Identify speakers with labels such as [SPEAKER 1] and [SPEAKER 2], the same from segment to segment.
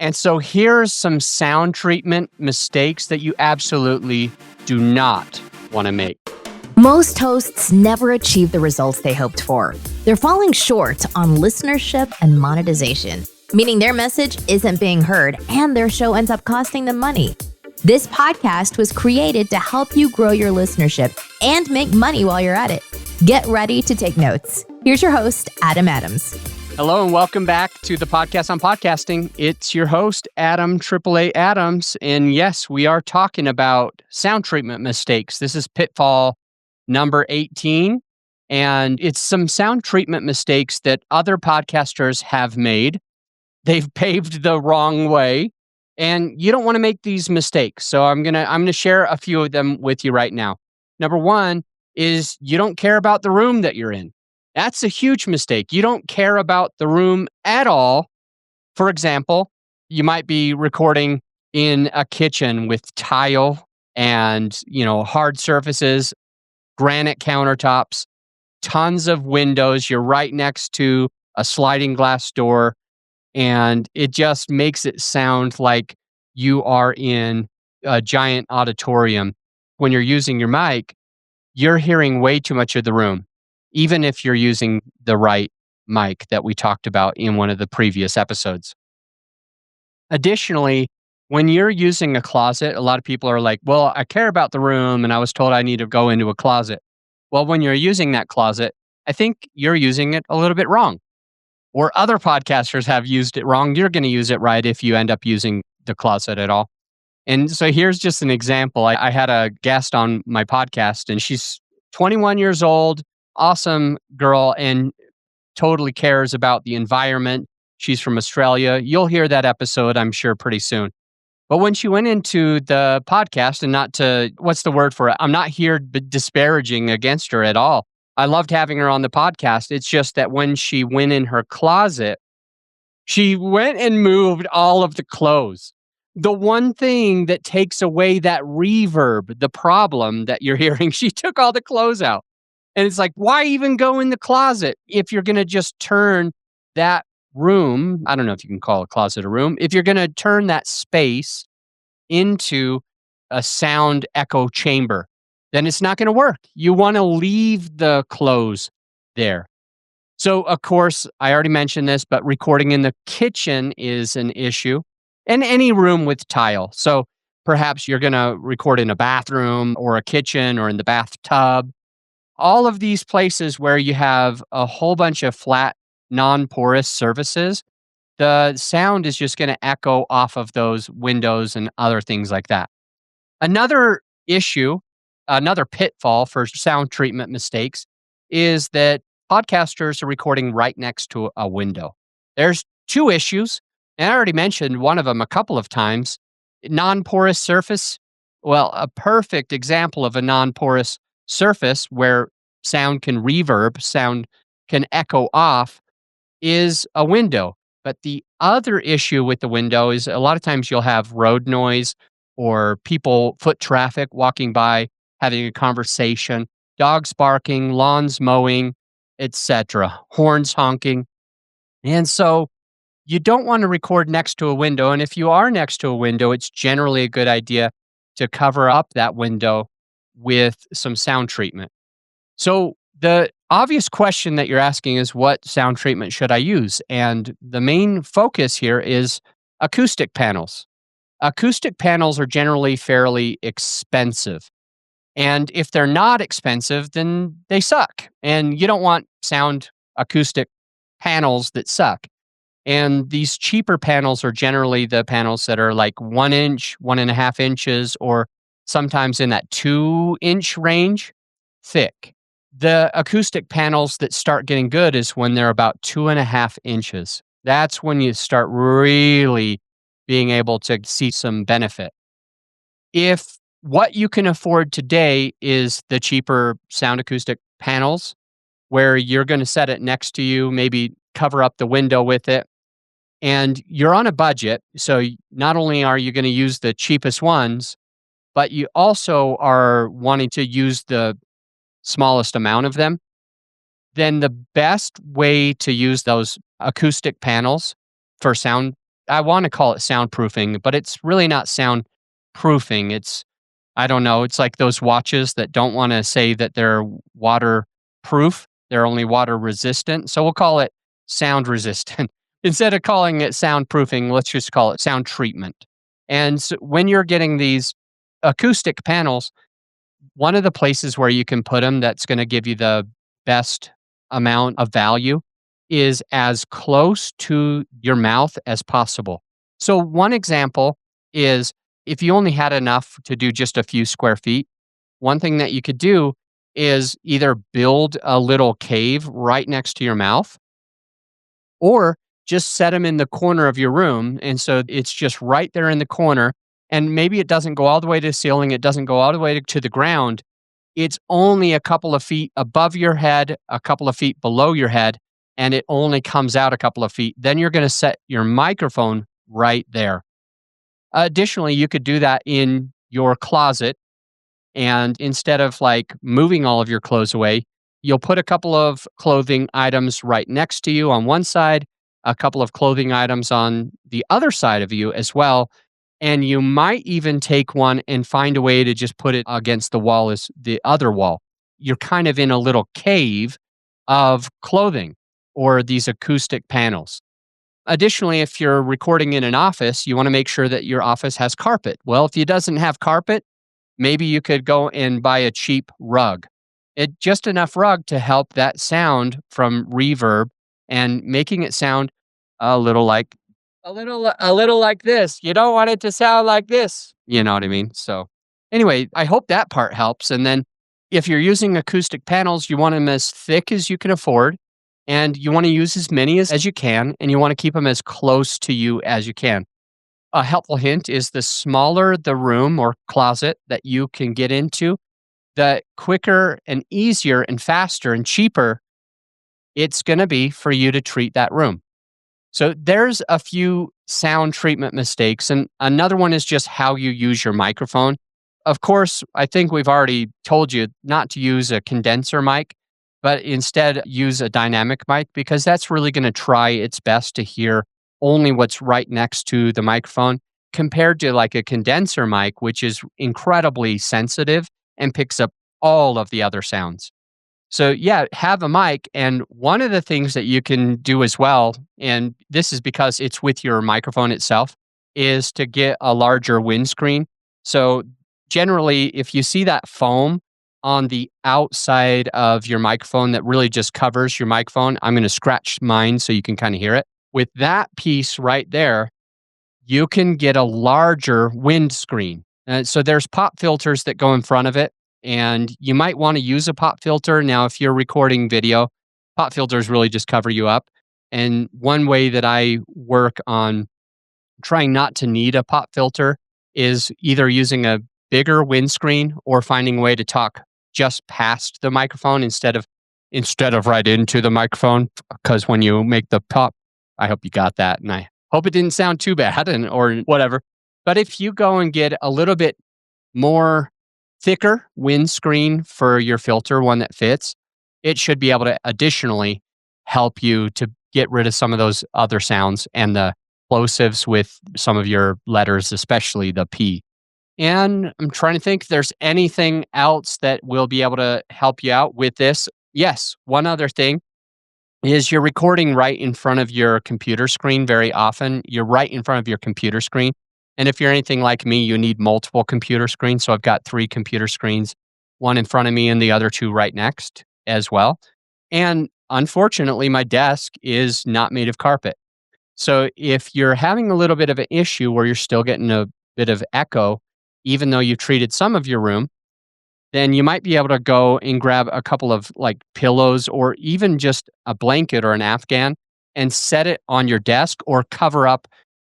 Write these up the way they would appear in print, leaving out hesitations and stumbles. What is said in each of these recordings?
[SPEAKER 1] And so here's some sound treatment mistakes that you absolutely do not want to make.
[SPEAKER 2] Most hosts never achieve the results they hoped for. They're falling short on listenership and monetization, meaning their message isn't being heard and their show ends up costing them money. This podcast was created to help you grow your listenership and make money while you're at it. Get ready to take notes. Here's your host, Adam Adams.
[SPEAKER 1] Hello and welcome back to the podcast on podcasting. It's your host, Adam AAA Adams. And yes, we are talking about sound treatment mistakes. This is Pitfall number 18. And it's some sound treatment mistakes that other podcasters have made. They've paved the wrong way. And you don't want to make these mistakes. So I'm gonna share a few of them with you right now. Number one is you don't care about the room that you're in. That's a huge mistake. You don't care about the room at all. For example, you might be recording in a kitchen with tile and, hard surfaces, granite countertops, tons of windows. You're right next to a sliding glass door, and it just makes it sound like you are in a giant auditorium. When you're using your mic, you're hearing way too much of the room, even if you're using the right mic that we talked about in one of the previous episodes. Additionally, when you're using a closet, a lot of people are like, well, I care about the room and I was told I need to go into a closet. Well, when you're using that closet, I think you're using it a little bit wrong. Or other podcasters have used it wrong. You're going to use it right if you end up using the closet at all. And so here's just an example. I had a guest on my podcast and she's 21 years old, awesome girl, and totally cares about the environment. She's from Australia. You'll hear that episode, I'm sure, pretty soon. But when she went into the podcast, and not to, what's the word for it? I'm not here disparaging against her at all. I loved having her on the podcast. It's just that when she went in her closet, she went and moved all of the clothes. The one thing that takes away that reverb, the problem that you're hearing, she took all the clothes out. And it's like, why even go in the closet if you're going to just turn that room? I don't know if you can call a closet a room. If you're going to turn that space into a sound echo chamber, then it's not going to work. You want to leave the clothes there. So, of course, I already mentioned this, but recording in the kitchen is an issue. And any room with tile. So perhaps you're going to record in a bathroom or a kitchen or in the bathtub. All of these places where you have a whole bunch of flat, non-porous surfaces, the sound is just going to echo off of those windows and other things like that. Another issue, another pitfall for sound treatment mistakes is that podcasters are recording right next to a window. There's two issues. And I already mentioned one of them a couple of times. Non-porous surface. Well, a perfect example of a non-porous surface where sound can reverb, sound can echo off is a window. But the other issue with the window is a lot of times you'll have road noise or foot traffic walking by, having a conversation, dogs barking, lawns mowing, etc., horns honking. And so you don't want to record next to a window. And if you are next to a window, it's generally a good idea to cover up that window with some sound treatment. So the obvious question that you're asking is, what sound treatment should I use? And the main focus here is acoustic panels. Acoustic panels are generally fairly expensive. And if they're not expensive, then they suck. And you don't want sound acoustic panels that suck. And these cheaper panels are generally the panels that are like 1 inch, 1.5 inches, or sometimes in that 2-inch range, thick. The acoustic panels that start getting good is when they're about 2.5 inches. That's when you start really being able to see some benefit. If what you can afford today is the cheaper sound acoustic panels, where you're going to set it next to you, maybe cover up the window with it, and you're on a budget, so not only are you going to use the cheapest ones, but you also are wanting to use the smallest amount of them, then the best way to use those acoustic panels for sound I want to call it soundproofing, but it's really not soundproofing. I don't know, it's like those watches that don't want to say that they're waterproof. They're only water resistant. So we'll call it sound resistant. Instead of calling it soundproofing, let's just call it sound treatment. And so when you're getting these acoustic panels, one of the places where you can put them that's going to give you the best amount of value is as close to your mouth as possible. So, one example is if you only had enough to do just a few square feet, one thing that you could do is either build a little cave right next to your mouth or just set them in the corner of your room. And so it's just right there in the corner. And maybe it doesn't go all the way to the ceiling, it doesn't go all the way to the ground. It's only a couple of feet above your head, a couple of feet below your head, and it only comes out a couple of feet. Then you're going to set your microphone right there. Additionally, you could do that in your closet. And instead of like moving all of your clothes away, you'll put a couple of clothing items right next to you on one side, a couple of clothing items on the other side of you as well. And you might even take one and find a way to just put it against the wall as the other wall. You're kind of in a little cave of clothing or these acoustic panels. Additionally, if you're recording in an office, you want to make sure that your office has carpet. Well, if it doesn't have carpet, maybe you could go and buy a cheap rug. Just enough rug to help that sound from reverb and making it sound a little like a little like this. You don't want it to sound like this. You know what I mean? So anyway, I hope that part helps. And then if you're using acoustic panels, you want them as thick as you can afford and you want to use as many as you can and you want to keep them as close to you as you can. A helpful hint is the smaller the room or closet that you can get into, the quicker and easier and faster and cheaper it's going to be for you to treat that room. So there's a few sound treatment mistakes. And another one is just how you use your microphone. Of course, I think we've already told you not to use a condenser mic, but instead use a dynamic mic because that's really going to try its best to hear only what's right next to the microphone compared to like a condenser mic, which is incredibly sensitive and picks up all of the other sounds. So, yeah, have a mic. And one of the things that you can do as well, and this is because it's with your microphone itself, is to get a larger windscreen. So, generally, if you see that foam on the outside of your microphone that really just covers your microphone, I'm going to scratch mine so you can kind of hear it. With that piece right there, you can get a larger windscreen. So there's pop filters that go in front of it, and you might want to use a pop filter. Now, if you're recording video, pop filters really just cover you up. And one way that I work on trying not to need a pop filter is either using a bigger windscreen or finding a way to talk just past the microphone instead of right into the microphone. Because when you make the pop, I hope you got that, and I hope it didn't sound too bad and or whatever. But if you go and get a little bit more thicker windscreen for your filter, one that fits, it should be able to additionally help you to get rid of some of those other sounds and the plosives with some of your letters, especially the P. And I'm trying to think if there's anything else that will be able to help you out with this. Yes, one other thing is you're recording right in front of your computer screen very often. You're right in front of your computer screen. And if you're anything like me, you need multiple computer screens. So I've got 3 computer screens, one in front of me and the other 2 right next as well. And unfortunately, my desk is not made of carpet. So if you're having a little bit of an issue where you're still getting a bit of echo, even though you've treated some of your room, then you might be able to go and grab a couple of like pillows or even just a blanket or an Afghan and set it on your desk or cover up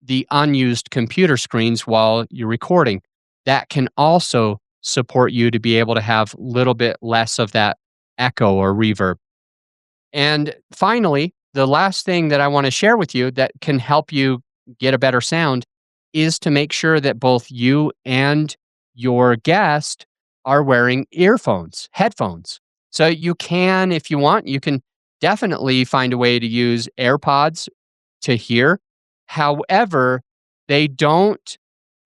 [SPEAKER 1] the unused computer screens while you're recording. That can also support you to be able to have a little bit less of that echo or reverb. And finally, the last thing that I want to share with you that can help you get a better sound is to make sure that both you and your guest are wearing earphones, headphones. So you can, if you want, you can definitely find a way to use AirPods to hear. However, they don't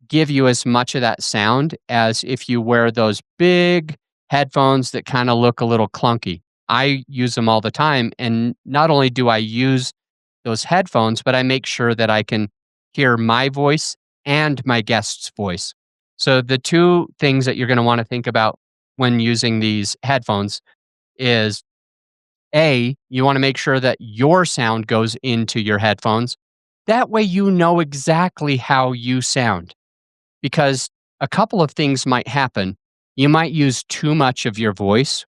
[SPEAKER 1] give you as much of that sound as if you wear those big headphones that kind of look a little clunky. I use them all the time. And not only do I use those headphones, but I make sure that I can hear my voice and my guest's voice. So the two things that you're going to want to think about when using these headphones is A, you want to make sure that your sound goes into your headphones. That way you know exactly how you sound because a couple of things might happen. You might use too much of your voice.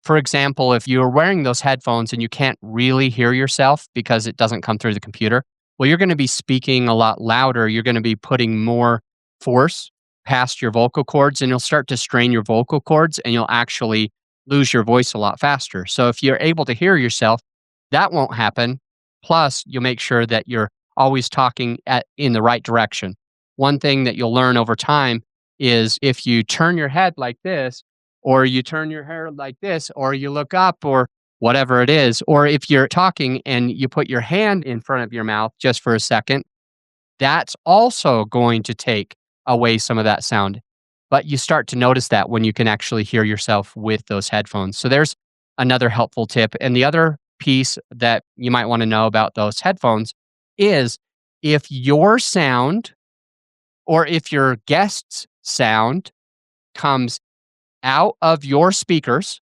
[SPEAKER 1] For example, if you're wearing those headphones and you can't really hear yourself because it doesn't come through the computer, well, you're going to be speaking a lot louder. You're going to be putting more force past your vocal cords and you'll start to strain your vocal cords and you'll actually lose your voice a lot faster. So if you're able to hear yourself, that won't happen. Plus, you'll make sure that you're always talking in the right direction. One thing that you'll learn over time is if you turn your head like this, or you turn your hair like this, or you look up, or whatever it is, or if you're talking and you put your hand in front of your mouth just for a second, that's also going to take away some of that sound. But you start to notice that when you can actually hear yourself with those headphones. So there's another helpful tip. And the other piece that you might want to know about those headphones is if your sound or if your guest's sound comes out of your speakers,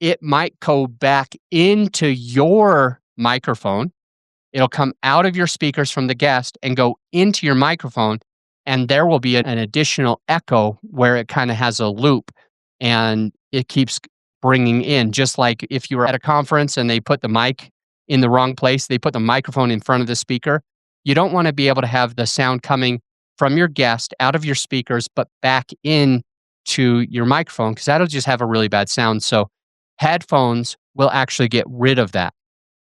[SPEAKER 1] it might go back into your microphone. It'll come out of your speakers from the guest and go into your microphone. And there will be an additional echo where it kind of has a loop and it keeps bringing in. Just like if you were at a conference and they put the mic in the wrong place, they put the microphone in front of the speaker. You don't want to be able to have the sound coming from your guest out of your speakers, but back in to your microphone because that'll just have a really bad sound. So headphones will actually get rid of that.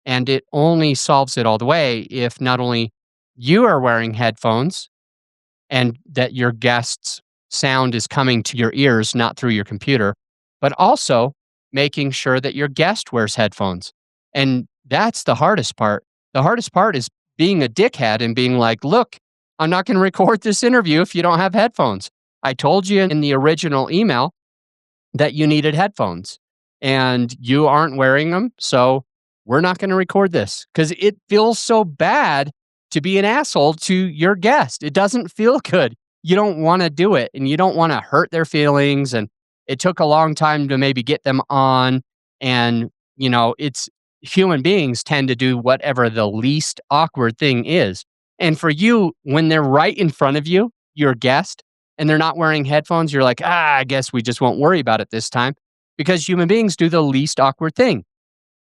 [SPEAKER 1] And it only solves it all the way if not only you are wearing headphones and that your guest's sound is coming to your ears, not through your computer, but also making sure that your guest wears headphones. And that's the hardest part. The hardest part is being a dickhead and being like, look, I'm not going to record this interview if you don't have headphones. I told you in the original email that you needed headphones and you aren't wearing them. So we're not going to record this because it feels so bad to be an asshole to your guest. It doesn't feel good. You don't want to do it and you don't want to hurt their feelings. And it took a long time to maybe get them on. And, it's human beings tend to do whatever the least awkward thing is. And for you, when they're right in front of you, your guest, and they're not wearing headphones, you're like, I guess we just won't worry about it this time because human beings do the least awkward thing.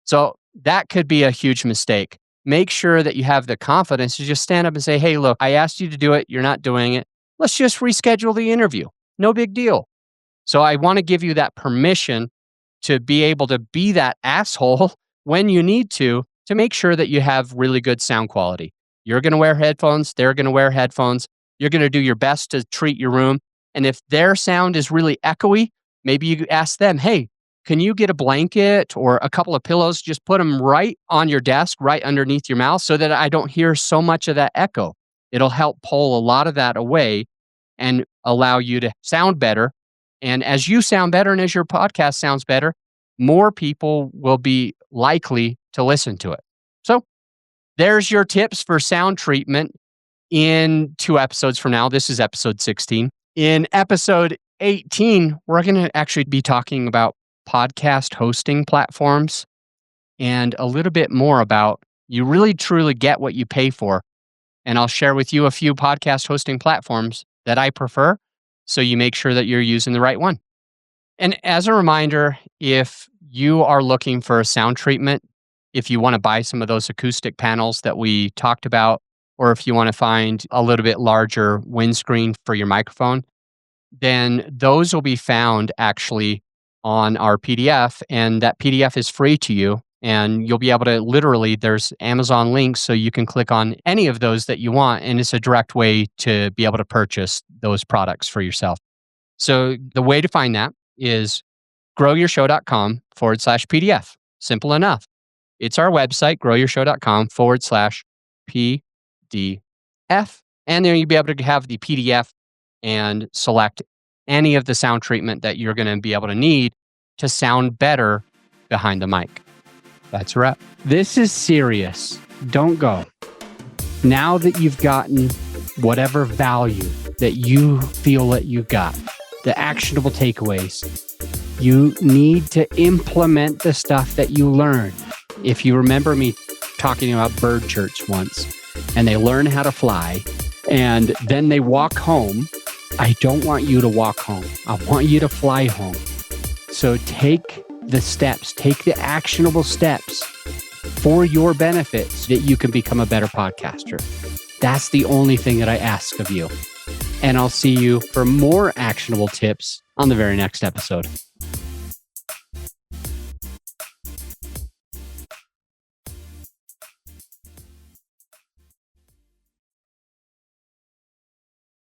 [SPEAKER 1] So that could be a huge mistake. Make sure that you have the confidence to just stand up and say, hey, look, I asked you to do it. You're not doing it. Let's just reschedule the interview. No big deal. So I want to give you that permission to be able to be that asshole when you need to make sure that you have really good sound quality. You're going to wear headphones. They're going to wear headphones. You're going to do your best to treat your room. And if their sound is really echoey, maybe you ask them, hey, can you get a blanket or a couple of pillows? Just put them right on your desk, right underneath your mouth so that I don't hear so much of that echo. It'll help pull a lot of that away and allow you to sound better. And as you sound better and as your podcast sounds better, more people will be likely to listen to it. So there's your tips for sound treatment in 2 episodes from now. This is episode 16. In episode 18, we're going to actually be talking about podcast hosting platforms and a little bit more about you really truly get what you pay for. And I'll share with you a few podcast hosting platforms that I prefer so you make sure that you're using the right one. And as a reminder, if you are looking for a sound treatment, if you want to buy some of those acoustic panels that we talked about, or if you want to find a little bit larger windscreen for your microphone, then those will be found actually on our PDF. And that PDF is free to you. And you'll be able to literally, there's Amazon links so you can click on any of those that you want. And it's a direct way to be able to purchase those products for yourself. So the way to find that is growyourshow.com/PDF. Simple enough. It's our website, growyourshow.com/ And then you'll be able to have the PDF and select any of the sound treatment that you're going to be able to need to sound better behind the mic. That's a wrap.
[SPEAKER 3] This is serious. Don't go. Now that you've gotten whatever value that you feel that you got, the actionable takeaways, you need to implement the stuff that you learned. If you remember me talking about bird church once, and they learn how to fly, and then they walk home, I don't want you to walk home. I want you to fly home. So take the steps, take the actionable steps for your benefit so that you can become a better podcaster. That's the only thing that I ask of you. And I'll see you for more actionable tips on the very next episode.